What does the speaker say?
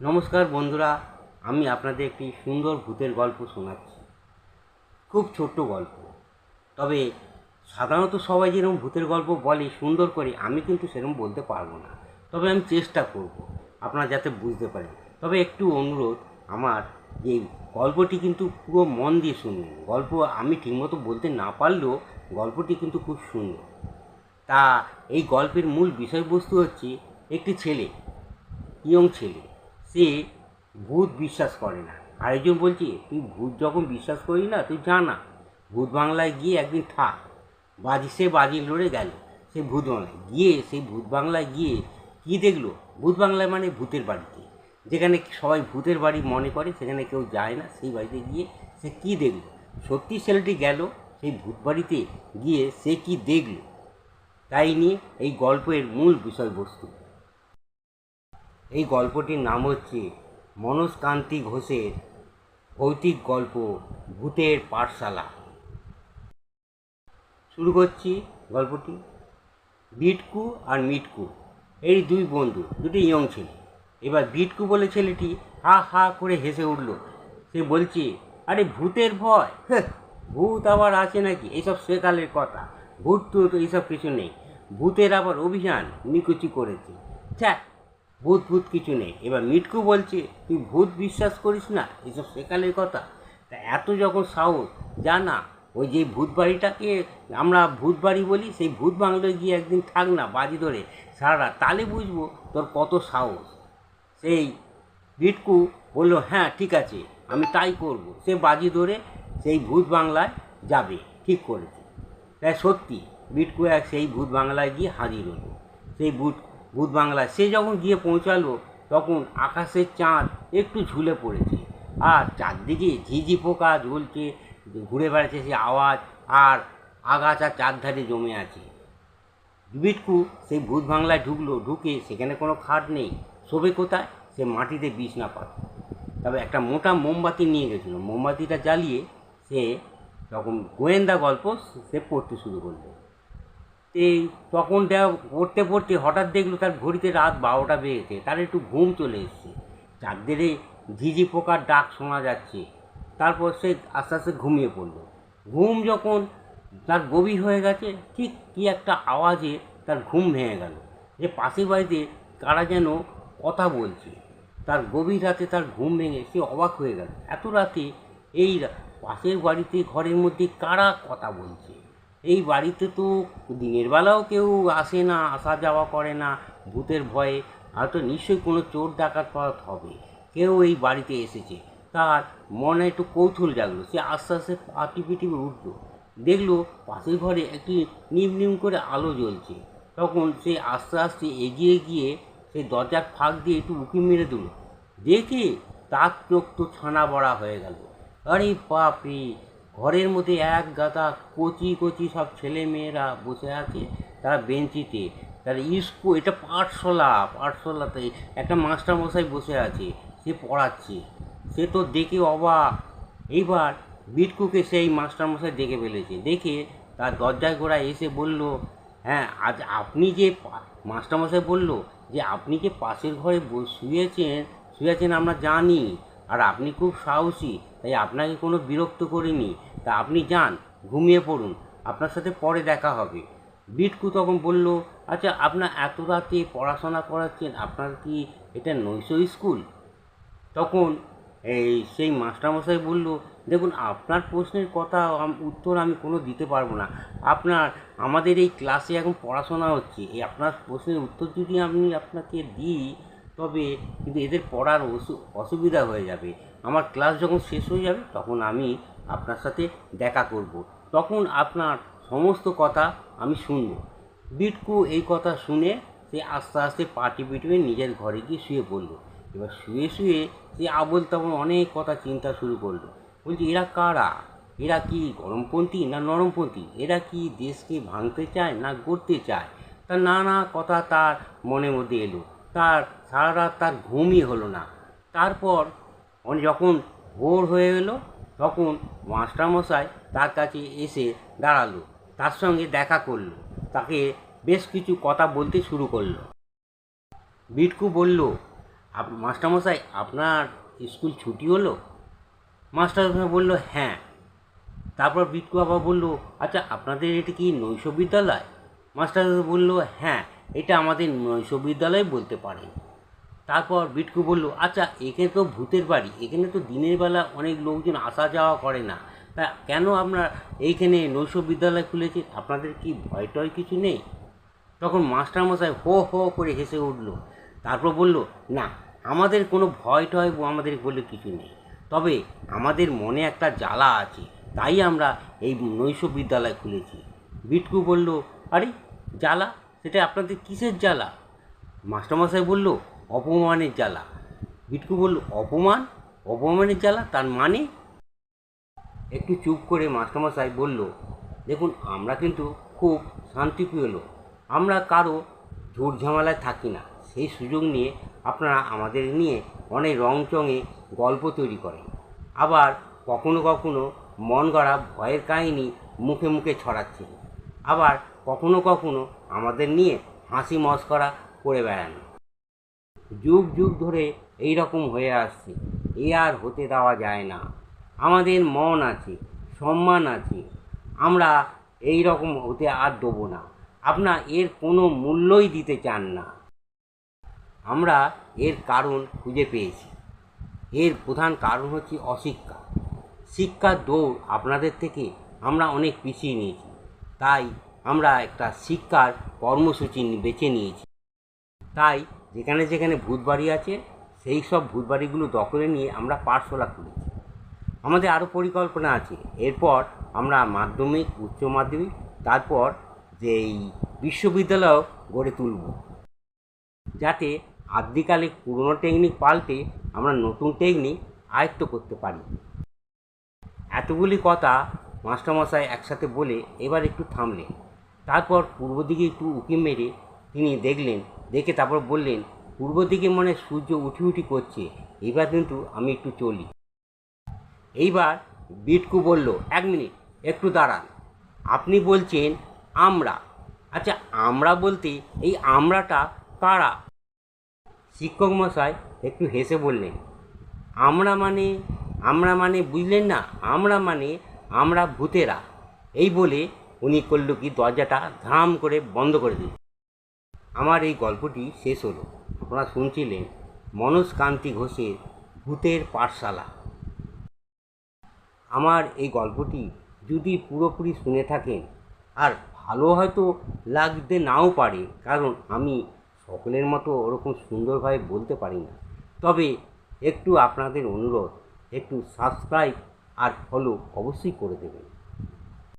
নমস্কার বন্ধুরা, আমি আপনাদের একটি সুন্দর ভূতের গল্প শোনাচ্ছি। খুব ছোট্ট গল্প, তবে সাধারণত সবাই যেরকম ভূতের গল্প বলে সুন্দর করে, আমি কিন্তু সেরকম বলতে পারবো না। তবে আমি চেষ্টা করব আপনারা যাতে বুঝতে পারেন। তবে একটু অনুরোধ আমার, যে গল্পটি কিন্তু পুরো মন দিয়ে শুনবেন। গল্প আমি ঠিকমতো বলতে না পারলেও গল্পটি কিন্তু খুব সুন্দর। তা এই গল্পের মূল বিষয়বস্তু হচ্ছে, একটি ছেলে, ইয়ং ছেলে, সে ভূত বিশ্বাস করে না। আরেকজন বলছে, তুই ভূত যখন বিশ্বাস করি না, তুই জানা ভূত বাংলায় গিয়ে একদিন থাক। বাজি লড়ে গেল সে ভূত বাংলায় গিয়ে। সেই ভূত বাংলায় গিয়ে কী দেখলো? ভূত বাংলায় মানে ভূতের বাড়িতে, যেখানে সবাই ভূতের বাড়ি মনে করে, সেখানে কেউ যায় না। সেই বাড়িতে গিয়ে সে কী দেখলো? সত্যি ছেলেটি গেল সেই ভূত বাড়িতে, গিয়ে সে কী দেখলো তাই নিয়ে এই গল্পের মূল বিষয়বস্তু। এই গল্পটির নাম হচ্ছে মনোজ কান্তি ঘোষের ভৌতিক গল্প ভূতের পাঠশালা। শুরু করছি গল্পটি। বিটকু আর মিটকু এই দুই বন্ধু, দুটি ইয়ং ছেলে। এবার বিটকু বলে ছেলেটি হা হা করে হেসে উঠল। সে বলছে, আরে ভূতের ভয়, ভূত আবার আছে নাকি? এইসব সেকালের কথা। ভূত তো এইসব কিছু নেই। ভূতের আবার অভিযান নিকুচি করেছে। ছ্যা, ভূত ভূত কিছু নেই। এবার মিটকু বলছে, তুই ভূত বিশ্বাস করিস না, এসব সেকালের কথা। তা এত যখন সাহস, জানা ওই যে ভূত বাড়িটাকে আমরা ভূত বাড়ি বলি, সেই ভূত বাংলায় গিয়ে একদিন থাক না বাজি ধরে সারা রাত, তাহলে বুঝবো তোর কত সাহস। সেই বিটকু বলল, হ্যাঁ ঠিক আছে, আমি তাই করব। সে বাজি ধরে সেই ভূত বাংলায় যাবে ঠিক করেছে। তাই সত্যি বিটকু সেই ভূত বাংলায় গিয়ে হাজির হলো। সেই ভূত বাংলায় সে যখন গিয়ে পৌঁছালো, তখন আকাশের চাঁদ একটু ঝুলে পড়েছে, আর চারদিকে ঝিঝি পোকা ঝুলছে, ঘুরে বেড়াচ্ছে সে আওয়াজ, আর আগাছা চারধারে জমে আছে। বিটকু সেই ভূত বাংলায় ঢুকলো। ঢুকে সেখানে কোনো খাট নেই, শোবে কোথায়? সে মাটিতে বিছনা পাত। তবে একটা মোটা মোমবাতি নিয়ে গেছিলো। মোমবাতিটা জ্বালিয়ে সে তখন গোয়েন্দা গল্প সে পড়তে শুরু করলো। এই তখন পড়তে পড়তে হঠাৎ দেখলো তার ঘড়িতে রাত 12টা বেজেছে। তার একটু ঘুম চলে এসছে। চারদিকে ঝিঝি পোকার ডাক শোনা যাচ্ছে। তারপর সে আস্তে আস্তে ঘুমিয়ে পড়লো। ঘুম যখন তার গভীর হয়ে গেছে, ঠিক কী একটা আওয়াজে তার ঘুম ভেঙে গেল। যে পাশের বাড়িতে কারা যেন কথা বলছে। তার গভীর রাতে তার ঘুম ভেঙে সে অবাক হয়ে গেল। এত রাতে এই পাশের বাড়িতে ঘরের মধ্যে কারা কথা বলছে? এই বাড়িতে তো দিনের বেলাও কেউ আসে না, আসা যাওয়া করে না ভূতের ভয়ে। হয়তো নিশ্চয়ই কোনো চোর ডাকাত পাওয়া হবে, কেউ এই বাড়িতে এসেছে। তার মনে একটু কৌতূহল জাগলো। সে আস্তে আস্তে পা টিপে টিপে উঠলো। দেখলো পাশের ঘরে একটি নিম নিম করে আলো জ্বলছে। তখন সে আস্তে আস্তে এগিয়ে গিয়ে সেই দরজার ফাঁক দিয়ে একটু উঁকি মেরে দিল। দেখে তার চোখ তো ছানা বড়া হয়ে গেল। আরে বাপরে, ঘরের মধ্যে এক গাদা কচি কচি সব ছেলে মেয়েরা বসে আছে। তারা বেঞ্চিতে, তারা এটা পাঠশালাতে একটা মাস্টারমশাই বসে আছে, সে পড়াচ্ছে। সে তো দেখে অবাক। এইবার বিটকুকে সেই মাস্টারমশাই দেখে ফেলেছে। দেখে তার দরজায় গোড়ায় এসে বলল, হ্যাঁ আজ আপনি যে মাস্টারমশাই বলল যে আপনি যে পাশের ঘরে শুয়েছেন আমরা জানি। আর আপনি খুব সাহসী, তাই আপনাকে কোনো বিরক্ত করিনি। তা আপনি যান, ঘুমিয়ে পড়ুন, আপনার সাথে পরে দেখা হবে। বিটকু তখন বলল, আচ্ছা আপনার এত রাতে পড়াশোনা করাচ্ছেন, আপনার কি এটা নৈশ স্কুল? তখন সেই মাস্টারমশাই বলল, দেখুন আপনার প্রশ্নের উত্তর আমি কোনো দিতে পারবো না। আমাদের এই ক্লাসে এখন পড়াশোনা হচ্ছে। আপনার প্রশ্নের উত্তর যদি আমি আপনাকে দিই, তবে কিন্তু এদের পড়ার অসুবিধা হয়ে যাবে। আমার ক্লাস যখন শেষ হয়ে যাবে, তখন আমি আপনার সাথে দেখা করব। তখন আপনার সমস্ত কথা আমি শুনব। বিটকু এই কথা শুনে সে আস্তে আস্তে পা টিপে টিপে নিজের ঘরে গিয়ে শুয়ে পড়ল। এবার শুয়ে শুয়ে সে আবোল তাবোল অনেক কথা চিন্তা শুরু করলো। বলছি, এরা কারা? এরা কি গরমপন্থী না নরমপন্থী? এরা কি দেশকে ভাঙতে চায় না গড়তে চায়? তার নানা কথা তার মনের মধ্যে এলো। তার সারা রাত তার ঘুমই হলো না। তারপর যখন ভোর হয়ে এলো, তখন মাস্টারমশাই তার কাছে এসে দাঁড়ালো। তার সঙ্গে দেখা করলো। তাকে বেশ কিছু কথা বলতে শুরু করলো। বিটকু বলল, মাস্টারমশাই, আপনার স্কুল ছুটি হলো? মাস্টারমশাই বলল, হ্যাঁ। তারপর বিট্টু আবার বলল, আচ্ছা আপনাদের এটা কি নৈশ বিদ্যালয়? মাস্টার বলল, হ্যাঁ, এটা আমাদের নৈশ বিদ্যালয় বলতে পারেন। তারপর বিট্টু বলল, আচ্ছা এখানে তো ভূতের বাড়ি, এখানে তো দিনের বেলা অনেক লোকজন আসা যাওয়া করে না, তা কেন আপনার এইখানে নৈশ বিদ্যালয় খুলেছে? আপনাদের কি ভয় টয় কিছু নেই? তখন মাস্টারমশাই হো হো করে হেসে উঠল। তারপর বলল, না, আমাদের কোনো ভয় টয় আমাদের বলে কিছু নেই, তবে আমাদের মনে একটা জ্বালা আছে, তাই আমরা এই নৈশ বিদ্যালয় খুলেছি। বিট্টু বলল, আরে জ্বালা? সেটা আপনাদের কিসের জ্বালা? মাস্টারমশাই বলল, অপমানের জ্বালা। বিট্টু বলল, অপমান? অপমানের জ্বালা তার মানে? একটু চুপ করে মাস্টারমশাই বলল, দেখুন, আমরা কিন্তু খুব শান্তিপ্রিয় লোক, আমরা কারো ঝুট ঝামেলায় থাকি না। সেই সুযোগ নিয়ে আপনারা আমাদের নিয়ে অনেক রংচঙে গল্প তৈরি করেন, আবার কখনো কখনো মন গড়া ভয়ের কাহিনী মুখে মুখে ছড়াচ্ছেন, আবার কখনো কখনো আমাদের নিয়ে হাসি মস্করা করে বেড়ান। যুগ যুগ ধরে এই রকম হয়ে আসছে, এ আর হতে দেওয়া যায় না। আমাদের মন আছে, সম্মান আছে, আমরা এই রকম হতে আর দেবো না। আপনারা এর কোনো মূল্যই দিতে চান না। আমরা এর কারণ খুঁজে পেয়েছি। এর প্রধান কারণ হচ্ছে অশিক্ষা। শিক্ষার দৌড় আপনাদের থেকে আমরা অনেক পিছিয়ে নিয়েছি, তাই আমরা একটা শিক্ষার কর্মসূচি বেছে নিয়েছি। তাই যেখানে যেখানে ভূতবাড়ি আছে সেই সব ভূতবাড়িগুলো দখলে নিয়ে আমরা পাঠশালা খুলেছি। আমাদের আরও পরিকল্পনা আছে। এরপর আমরা মাধ্যমিক, উচ্চ মাধ্যমিক, তারপর যেই বিশ্ববিদ্যালয় গড়ে তুলব, যাতে আদ্যিকালে পুরনো টেকনিক পাল্টে আমরা নতুন টেকনিক আয়ত্ত করতে পারি। এতগুলি কথা মাস্টারমশাই একসাথে বলে এবার একটু থামলেন। তারপর পূর্ব দিকে একটু উঁকি মেরে তিনি দেখলেন, দেখে তারপর বললেন, পূর্ব দিকে মনে সূর্য উঠি উঠি করছে, এবার কিন্তু আমি একটু চলি। এইবার বিট্টু বলল, এক মিনিট, একটু দাঁড়ান। আপনি বলছেন আমরা, আচ্ছা আমরা বলতে এই আমরাটা কারা? শিক্ষক মশাই একটু হেসে বললেন, আমরা মানে বুঝলেন না, আমরা ভূতেরা। এই বলে উনি করল কি, দরজাটা ধাম করে বন্ধ করে দিল। আমার এই গল্পটি শেষ হলো। আপনারা শুনছিলেন মনোজ কান্তি ঘোষের ভূতের পাঠশালা। আমার এই গল্পটি যদি পুরোপুরি শুনে থাকেন, আর ভালো হয়তো লাগতে নাও পারে, কারণ আমি সকলের মতো ওরকম সুন্দরভাবে বলতে পারি না, তবে একটু আপনাদের অনুরোধ, একটু সাবস্ক্রাইব আর ফলো অবশ্যই করে দেবেন।